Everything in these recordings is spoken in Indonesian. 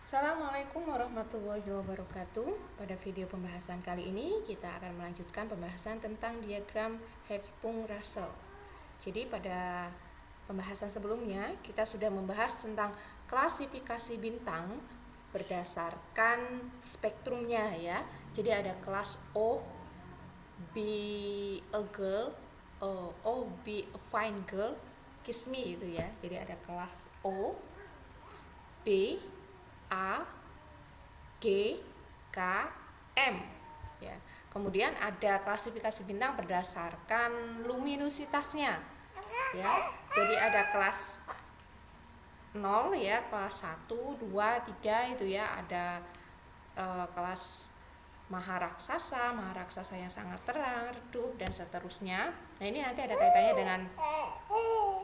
Assalamualaikum warahmatullahi wabarakatuh. Pada video pembahasan kali ini kita akan melanjutkan pembahasan tentang diagram Hertzsprung-Russell. Jadi pada pembahasan sebelumnya kita sudah membahas tentang klasifikasi bintang berdasarkan spektrumnya ya. Jadi ada kelas O, be a girl, O be a fine girl, kiss me itu ya. Jadi ada kelas O, B, A, G, K, M ya. Kemudian ada klasifikasi bintang berdasarkan luminositasnya ya. Jadi ada kelas 0 ya, kelas 1, 2, 3 itu ya. Ada kelas maharaksasa yang sangat terang, redup dan seterusnya. Nah, ini nanti ada kaitannya dengan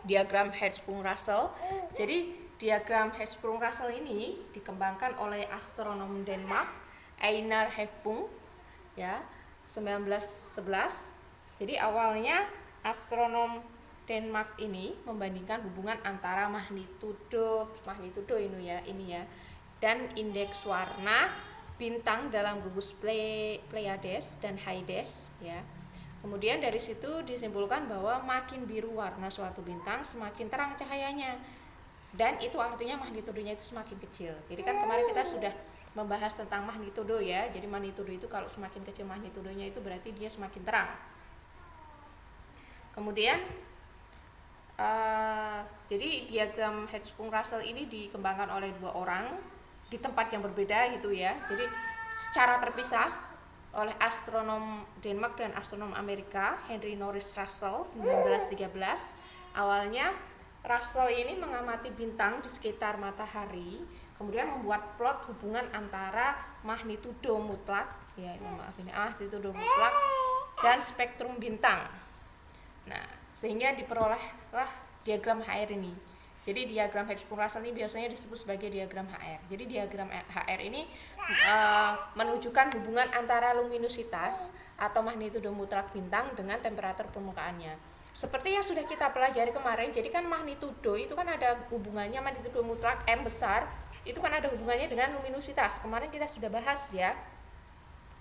diagram Hertzsprung-Russell. Jadi diagram Hertzsprung-Russell ini dikembangkan oleh astronom Denmark Einar Hepung ya, 1911. Jadi awalnya astronom Denmark ini membandingkan hubungan antara magnitudo ini ya dan indeks warna bintang dalam gugus Pleiades dan Hyades ya. Kemudian dari situ disimpulkan bahwa makin biru warna suatu bintang semakin terang cahayanya. Dan itu artinya magnitudonya itu semakin kecil. Jadi kan kemarin kita sudah membahas tentang magnitudo ya. Jadi magnitudo itu kalau semakin kecil magnitudonya itu berarti dia semakin terang. Kemudian jadi diagram Hertzsprung-Russell ini dikembangkan oleh dua orang di tempat yang berbeda gitu ya. Jadi secara terpisah oleh astronom Denmark dan astronom Amerika Henry Norris Russell 1913. Awalnya Russell ini mengamati bintang di sekitar matahari, kemudian membuat plot hubungan antara magnitudo mutlak ya, magnitudo mutlak dan spektrum bintang. Nah, sehingga diperolehlah diagram HR ini. Jadi diagram Hertzsprung-Russell ini biasanya disebut sebagai diagram HR. Jadi diagram HR ini menunjukkan hubungan antara luminositas atau magnitudo mutlak bintang dengan temperatur permukaannya. Seperti yang sudah kita pelajari kemarin, jadi kan magnitudo itu kan ada hubungannya, magnitudo mutlak M besar, itu kan ada hubungannya dengan luminositas. Kemarin kita sudah bahas ya.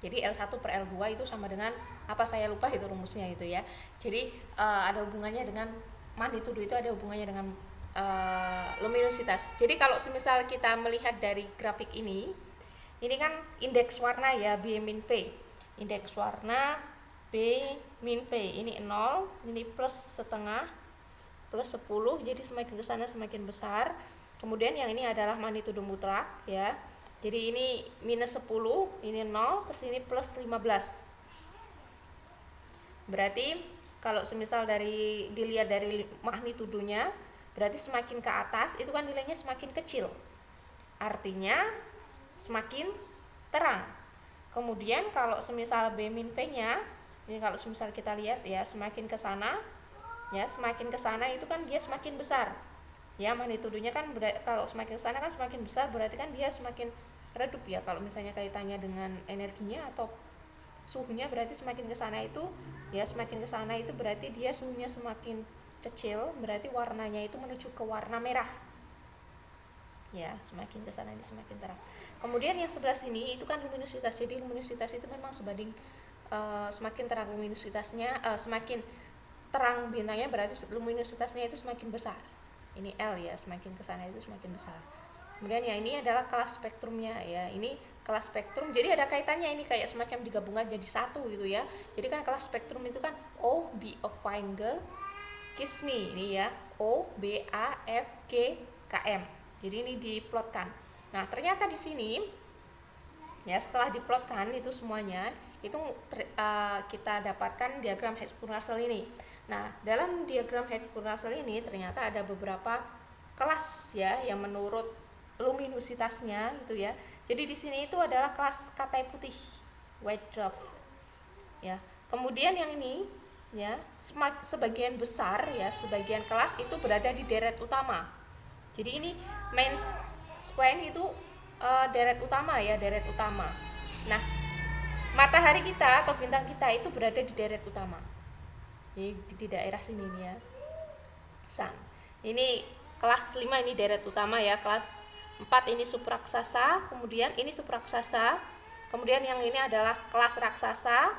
Jadi L1 per L2 itu sama dengan apa, saya lupa itu rumusnya itu ya. Jadi ada hubungannya dengan magnitudo, itu ada hubungannya dengan luminositas. Jadi kalau semisal kita melihat dari grafik ini kan indeks warna ya, B min V. Indeks warna B min V ini 0, ini plus setengah, plus 10, jadi semakin ke sana semakin besar. Kemudian yang ini adalah magnitudo mutlak ya. Jadi ini minus 10, ini 0, ke sini plus 15. Berarti kalau semisal dilihat dari magnitudonya, berarti semakin ke atas itu kan nilainya semakin kecil. Artinya semakin terang. Kemudian kalau semisal B min V-nya, ini kalau semisal kita lihat ya, semakin ke sana itu kan dia semakin besar. Ya, magnitudonya kan kalau semakin ke sana kan semakin besar, berarti kan dia semakin redup ya. Kalau misalnya kaitannya dengan energinya atau suhunya, berarti semakin ke sana itu ya, semakin ke sana itu berarti dia suhunya semakin kecil, berarti warnanya itu menuju ke warna merah. Ya, semakin ke sana ini semakin terang. Kemudian yang sebelah sini itu kan luminositas. Jadi luminositas itu memang sebanding semakin terang luminositasnya, semakin terang bintangnya berarti luminositasnya itu semakin besar. Ini L ya, semakin ke sana itu semakin besar. Kemudian yang ini adalah kelas spektrumnya ya. Ini kelas spektrum. Jadi ada kaitannya, ini kayak semacam digabungkan jadi satu gitu ya. Jadi kan kelas spektrum itu kan O be a fine girl, kiss me ini ya. O B A F G K M. Jadi ini diplotkan. Nah, ternyata di sini ya, setelah diplotkan itu semuanya itu kita dapatkan diagram Hertzsprung-Russell ini. Nah, dalam diagram Hertzsprung-Russell ini ternyata ada beberapa kelas ya yang menurut luminositasnya gitu ya. Jadi di sini itu adalah kelas katai putih, white dwarf. Ya. Kemudian yang ini ya, sebagian besar ya, sebagian kelas itu berada di deret utama. Jadi ini main square itu deret utama ya, deret utama. Nah, matahari kita atau bintang kita itu berada di deret utama. Jadi di daerah sini nih ya. Sun. Ini kelas 5 ini deret utama ya, kelas 4 ini subraksasa, kemudian ini subraksasa, kemudian yang ini adalah kelas raksasa.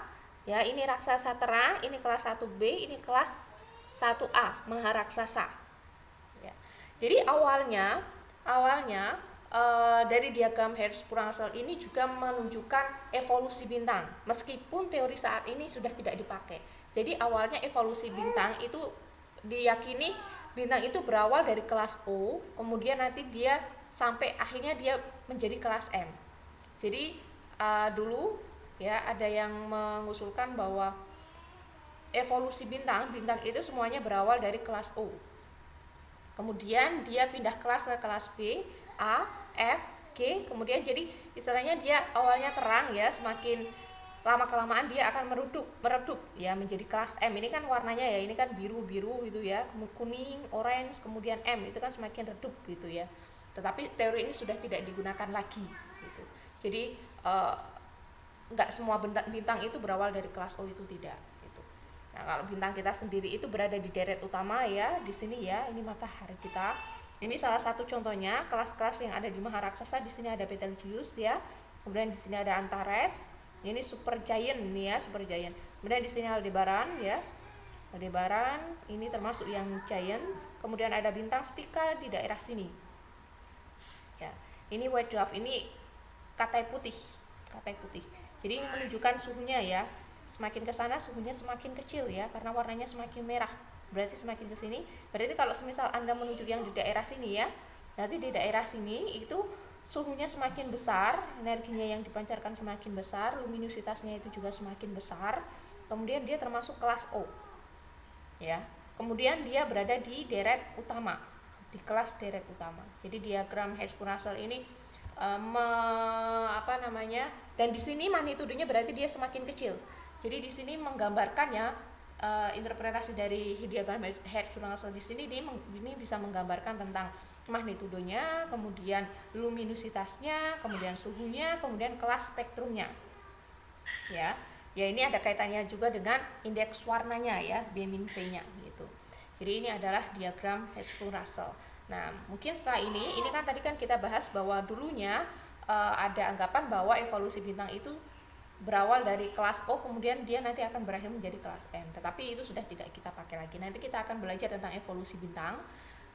Ya, ini raksasa terang, ini kelas 1B, ini kelas 1A, maharaksasa. Ya. Jadi awalnya dari diagram Hertzsprung-Russell ini juga menunjukkan evolusi bintang, meskipun teori saat ini sudah tidak dipakai. Jadi awalnya evolusi bintang itu diyakini bintang itu berawal dari kelas O, kemudian nanti dia sampai akhirnya dia menjadi kelas M. Jadi dulu ya ada yang mengusulkan bahwa evolusi bintang itu semuanya berawal dari kelas O. Kemudian dia pindah kelas ke kelas B, A, F, G, kemudian jadi istilahnya dia awalnya terang ya, semakin lama kelamaan dia akan meredup ya menjadi kelas M. Ini kan warnanya ya, ini kan biru-biru gitu ya, kuning, orange, kemudian M, itu kan semakin redup gitu ya. Tetapi teori ini sudah tidak digunakan lagi gitu. Jadi nggak semua bintang itu berawal dari kelas O, itu tidak gitu. Nah, kalau bintang kita sendiri itu berada di deret utama ya, di sini ya, ini matahari kita. Ini salah satu contohnya kelas-kelas yang ada di maharaksasa. Di sini ada Betelgeuse ya. Kemudian di sini ada Antares. Ini supergiant nih ya, supergiant. Kemudian di sini Aldebaran ya. Aldebaran ini termasuk yang giant. Kemudian ada bintang Spica di daerah sini. Ya. Ini white dwarf, ini katai putih. Jadi ini menunjukkan suhunya ya. Semakin ke sana suhunya semakin kecil ya, karena warnanya semakin merah. Berarti semakin ke sini. Berarti kalau semisal Anda menuju yang di daerah sini ya, nanti di daerah sini itu suhunya semakin besar, energinya yang dipancarkan semakin besar, luminositasnya itu juga semakin besar. Kemudian dia termasuk kelas O. Ya. Kemudian dia berada di deret utama, di kelas deret utama. Jadi diagram Hertzsprung-Russell ini dan di sini magnitudenya berarti dia semakin kecil. Jadi di sini menggambarkan ya, interpretasi dari diagram Hertzsprung-Russell di sini ini bisa menggambarkan tentang magnitudenya, kemudian luminositasnya, kemudian suhunya, kemudian kelas spektrumnya. Ya ini ada kaitannya juga dengan indeks warnanya ya, B-P-nya gitu. Jadi ini adalah diagram Hertzsprung-Russell. Nah, mungkin setelah ini kan tadi kan kita bahas bahwa dulunya ada anggapan bahwa evolusi bintang itu berawal dari kelas O, kemudian dia nanti akan berakhir menjadi kelas M. Tetapi itu sudah tidak kita pakai lagi. Nanti kita akan belajar tentang evolusi bintang.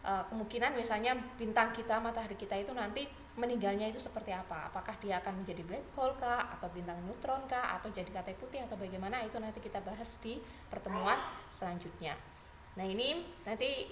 Kemungkinan misalnya bintang kita, matahari kita itu nanti meninggalnya itu seperti apa? Apakah dia akan menjadi black hole kah, atau bintang neutron kah, atau jadi katai putih, atau bagaimana? Itu nanti kita bahas di pertemuan selanjutnya. Nah, ini nanti